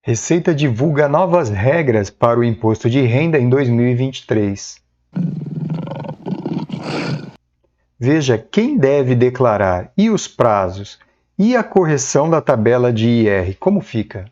Receita divulga novas regras para o imposto de renda em 2023. Veja quem deve declarar e os prazos e a correção da tabela de IR, como fica?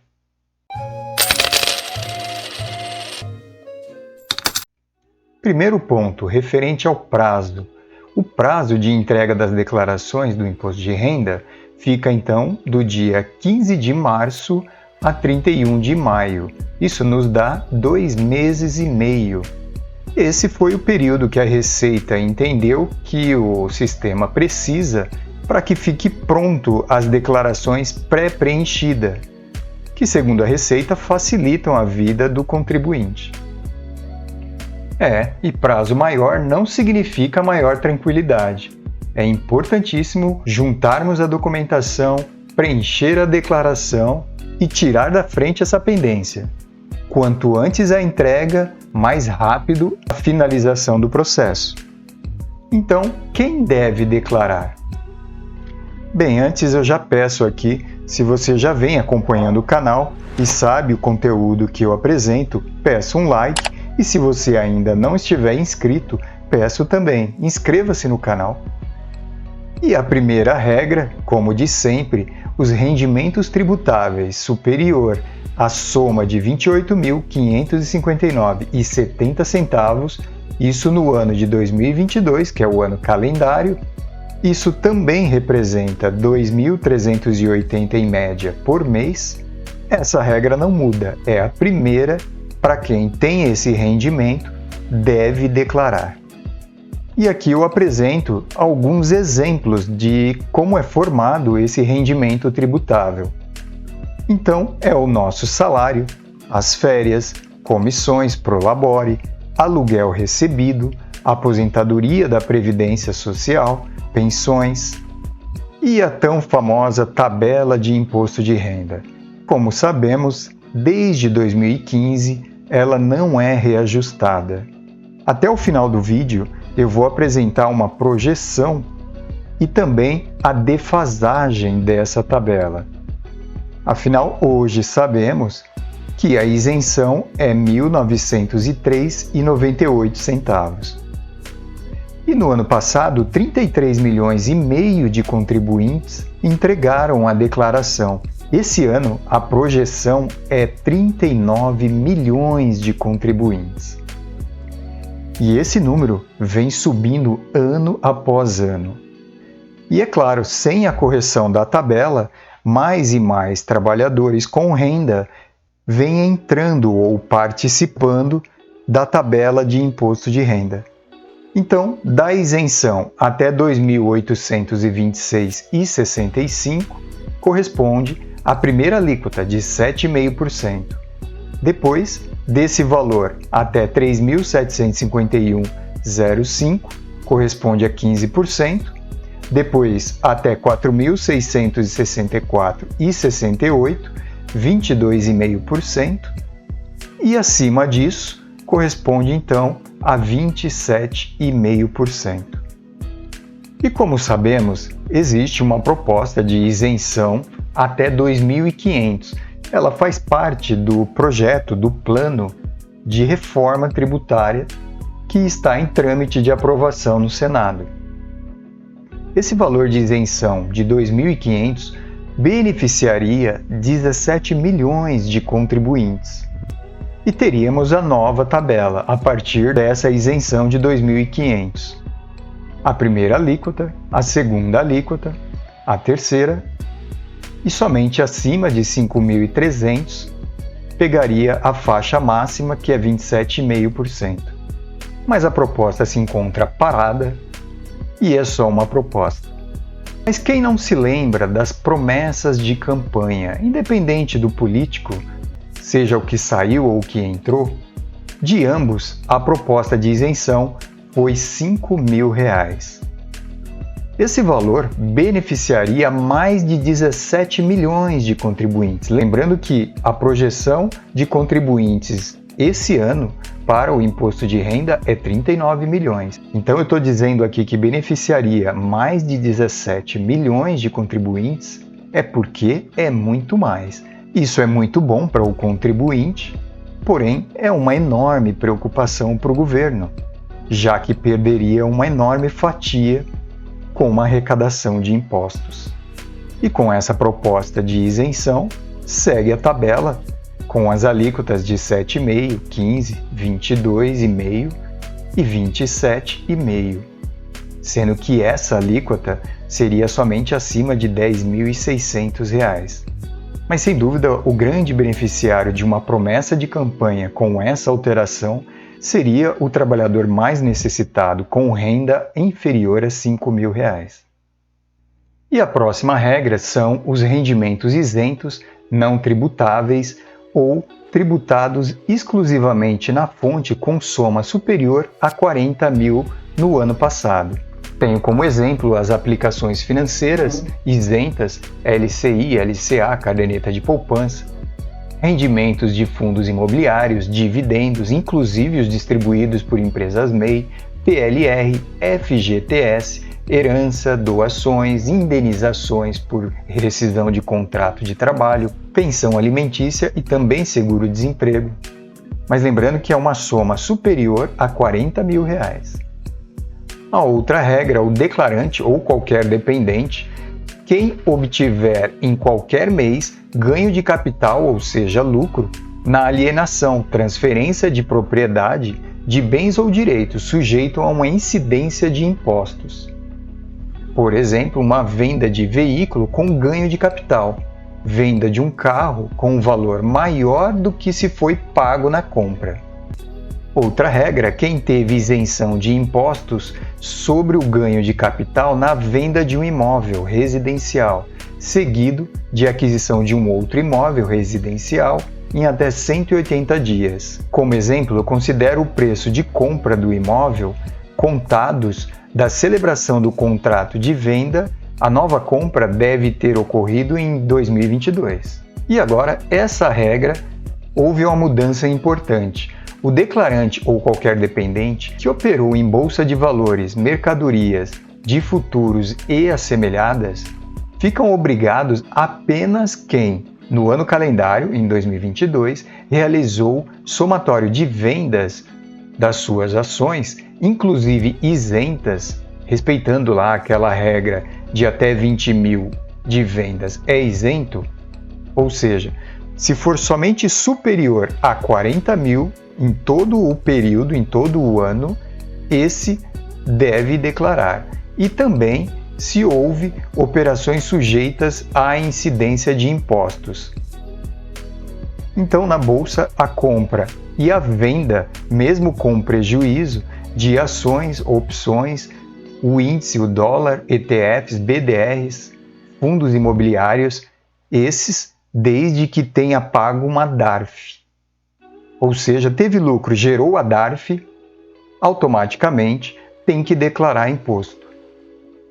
Primeiro ponto, referente ao prazo. O prazo de entrega das declarações do imposto de renda fica, então, do dia 15 de março a 31 de maio. Isso nos dá 2 meses e meio. Esse foi o período que a Receita entendeu que o sistema precisa para que fique pronto as declarações pré-preenchidas, que, segundo a Receita, facilitam a vida do contribuinte. E prazo maior não significa maior tranquilidade. É importantíssimo juntarmos a documentação, preencher a declaração e tirar da frente essa pendência. Quanto antes a entrega, mais rápido a finalização do processo. Então, quem deve declarar? Bem, antes eu já peço aqui, se você já vem acompanhando o canal e sabe o conteúdo que eu apresento, peço um like. E se você ainda não estiver inscrito, peço também, inscreva-se no canal. E a primeira regra, como de sempre, os rendimentos tributáveis superior à soma de R$ 28.559,70, isso no ano de 2022, que é o ano calendário, isso também representa R$ 2.380 em média por mês. Essa regra não muda, é a primeira. Para quem tem esse rendimento, deve declarar. E aqui eu apresento alguns exemplos de como é formado esse rendimento tributável. Então, é o nosso salário, as férias, comissões pro labore, aluguel recebido, aposentadoria da Previdência Social, pensões e a tão famosa tabela de imposto de renda. Como sabemos, desde 2015, ela não é reajustada. Até o final do vídeo, eu vou apresentar uma projeção e também a defasagem dessa tabela. Afinal, hoje sabemos que a isenção é R$ 1.903,98. E no ano passado, 33 milhões e meio de contribuintes entregaram a declaração. Esse ano, a projeção é 39 milhões de contribuintes. E esse número vem subindo ano após ano. E é claro, sem a correção da tabela, mais e mais trabalhadores com renda vêm entrando ou participando da tabela de imposto de renda. Então, da isenção até R$ 2.826,65 corresponde a primeira alíquota de 7,5%. Depois, desse valor até R$ 3.751,05, corresponde a 15%. Depois, até R$ 4.664,68, 22,5%. E acima disso, corresponde então a 27,5%. E como sabemos, existe uma proposta de isenção até 2.500. Ela faz parte do projeto do plano de reforma tributária que está em trâmite de aprovação no Senado. Esse valor de isenção de 2.500 beneficiaria 17 milhões de contribuintes. E teríamos a nova tabela a partir dessa isenção de 2.500. A primeira alíquota, a segunda alíquota, a terceira, e somente acima de 5.300 pegaria a faixa máxima, que é 27,5%. Mas a proposta se encontra parada e é só uma proposta. Mas quem não se lembra das promessas de campanha, independente do político, seja o que saiu ou o que entrou, de ambos a proposta de isenção foi R$ 5.000. Esse valor beneficiaria mais de 17 milhões de contribuintes. Lembrando que a projeção de contribuintes esse ano para o imposto de renda é 39 milhões. Então eu estou dizendo aqui que beneficiaria mais de 17 milhões de contribuintes, é porque é muito mais. Isso é muito bom para o contribuinte, porém é uma enorme preocupação para o governo, já que perderia uma enorme fatia com uma arrecadação de impostos. E com essa proposta de isenção, segue a tabela com as alíquotas de 7,5%, 15%, 22,5% e 27,5%, sendo que essa alíquota seria somente acima de R$ 10.600. Mas sem dúvida, o grande beneficiário de uma promessa de campanha com essa alteração seria o trabalhador mais necessitado com renda inferior a R$ 5.000. E a próxima regra são os rendimentos isentos, não tributáveis ou tributados exclusivamente na fonte com soma superior a 40 mil no ano passado. Tenho como exemplo as aplicações financeiras isentas, LCI, LCA, caderneta de poupança, rendimentos de fundos imobiliários, dividendos, inclusive os distribuídos por empresas MEI, PLR, FGTS, herança, doações, indenizações por rescisão de contrato de trabalho, pensão alimentícia e também seguro-desemprego. Mas lembrando que é uma soma superior a R$ 40 mil. A outra regra, o declarante ou qualquer dependente, quem obtiver em qualquer mês ganho de capital, ou seja, lucro, na alienação, transferência de propriedade, de bens ou direitos sujeito a uma incidência de impostos. Por exemplo, uma venda de veículo com ganho de capital, venda de um carro com um valor maior do que se foi pago na compra. Outra regra, quem teve isenção de impostos sobre o ganho de capital na venda de um imóvel residencial, seguido de aquisição de um outro imóvel residencial em até 180 dias. Como exemplo, eu considero o preço de compra do imóvel contados da celebração do contrato de venda. A nova compra deve ter ocorrido em 2022. E agora, essa regra, houve uma mudança importante. O declarante ou qualquer dependente que operou em bolsa de valores, mercadorias, de futuros e assemelhadas, ficam obrigados apenas quem, no ano calendário, em 2022, realizou somatório de vendas das suas ações, inclusive isentas, respeitando lá aquela regra de até 20 mil de vendas é isento, ou seja, se for somente superior a 40 mil em todo o período, em todo o ano, esse deve declarar. E também se houve operações sujeitas à incidência de impostos. Então, na bolsa, a compra e a venda, mesmo com prejuízo, de ações, opções, o índice, o dólar, ETFs, BDRs, fundos imobiliários, esses desde que tenha pago uma DARF. Ou seja, teve lucro, gerou a DARF, automaticamente tem que declarar imposto.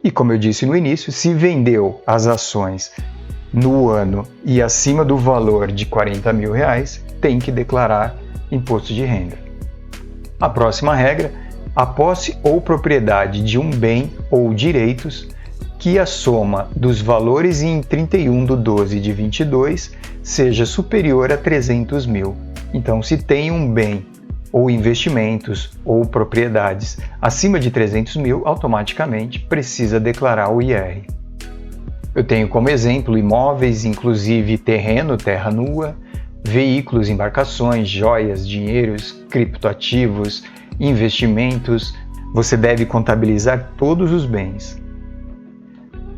E como eu disse no início, se vendeu as ações no ano e acima do valor de 40 mil reais, tem que declarar imposto de renda. A próxima regra, a posse ou propriedade de um bem ou direitos que a soma dos valores em 31/12/22 seja superior a 300 mil. Então, se tem um bem ou investimentos ou propriedades acima de 300 mil, automaticamente precisa declarar o IR. Eu tenho como exemplo imóveis, inclusive terreno, terra nua, veículos, embarcações, joias, dinheiros, criptoativos, investimentos. Você deve contabilizar todos os bens.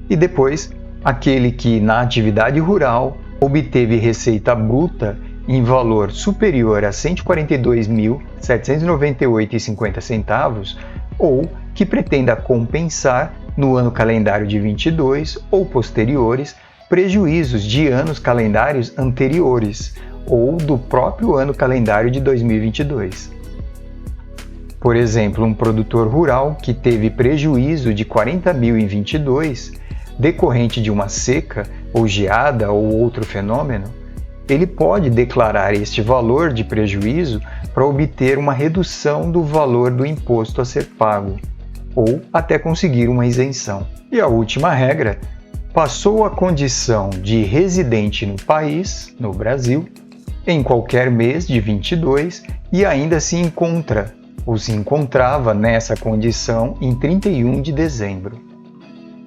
E depois, aquele que na atividade rural obteve receita bruta em valor superior a R$ 142.798,50 ou que pretenda compensar no ano calendário de 22 ou posteriores prejuízos de anos calendários anteriores ou do próprio ano calendário de 2022. Por exemplo, um produtor rural que teve prejuízo de 40 mil em 22, decorrente de uma seca ou geada ou outro fenômeno, ele pode declarar este valor de prejuízo para obter uma redução do valor do imposto a ser pago, ou até conseguir uma isenção. E a última regra, passou a condição de residente no país, no Brasil, em qualquer mês de 22 e ainda se encontra ou se encontrava nessa condição em 31 de dezembro.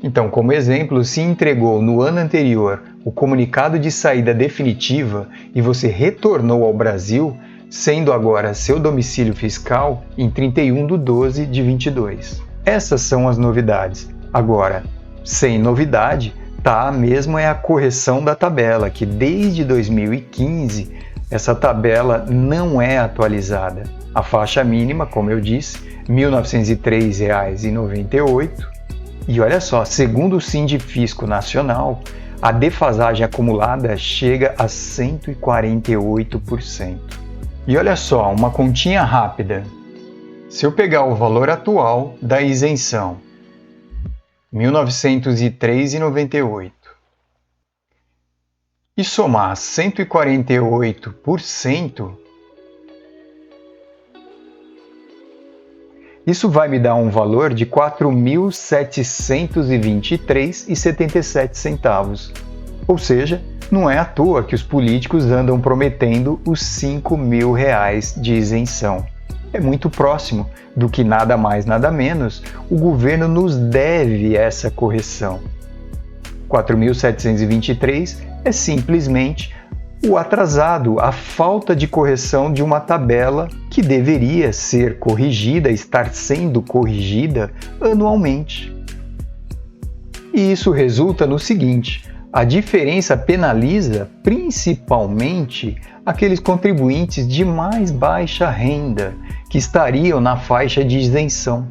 Então, como exemplo, se entregou no ano anterior o comunicado de saída definitiva e você retornou ao Brasil, sendo agora seu domicílio fiscal em 31 de 12 de 22. Essas são as novidades. Agora, sem novidade, tá mesmo é a correção da tabela, que desde 2015 essa tabela não é atualizada. A faixa mínima, como eu disse, R$ 1.903,98. E olha só, segundo o Sindifisco Nacional, a defasagem acumulada chega a 148%. E olha só, uma continha rápida. Se eu pegar o valor atual da isenção, R$ 1.903,98, e somar 148%, isso vai me dar um valor de R$ 4.723,77. Ou seja, não é à toa que os políticos andam prometendo os R$ 5.000 de isenção. É muito próximo do que nada mais nada menos o governo nos deve essa correção. 4.723 é simplesmente o atrasado, a falta de correção de uma tabela que deveria ser corrigida, estar sendo corrigida anualmente. E isso resulta no seguinte: a diferença penaliza principalmente aqueles contribuintes de mais baixa renda, que estariam na faixa de isenção.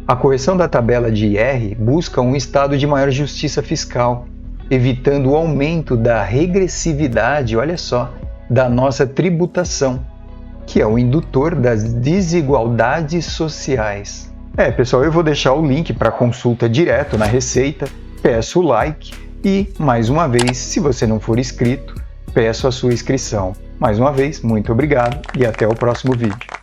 A correção da tabela de IR busca um estado de maior justiça fiscal, evitando o aumento da regressividade, olha só, da nossa tributação, que é o indutor das desigualdades sociais. Pessoal, eu vou deixar o link para consulta direto na Receita, peço o like e, mais uma vez, se você não for inscrito, peço a sua inscrição. Mais uma vez, muito obrigado e até o próximo vídeo.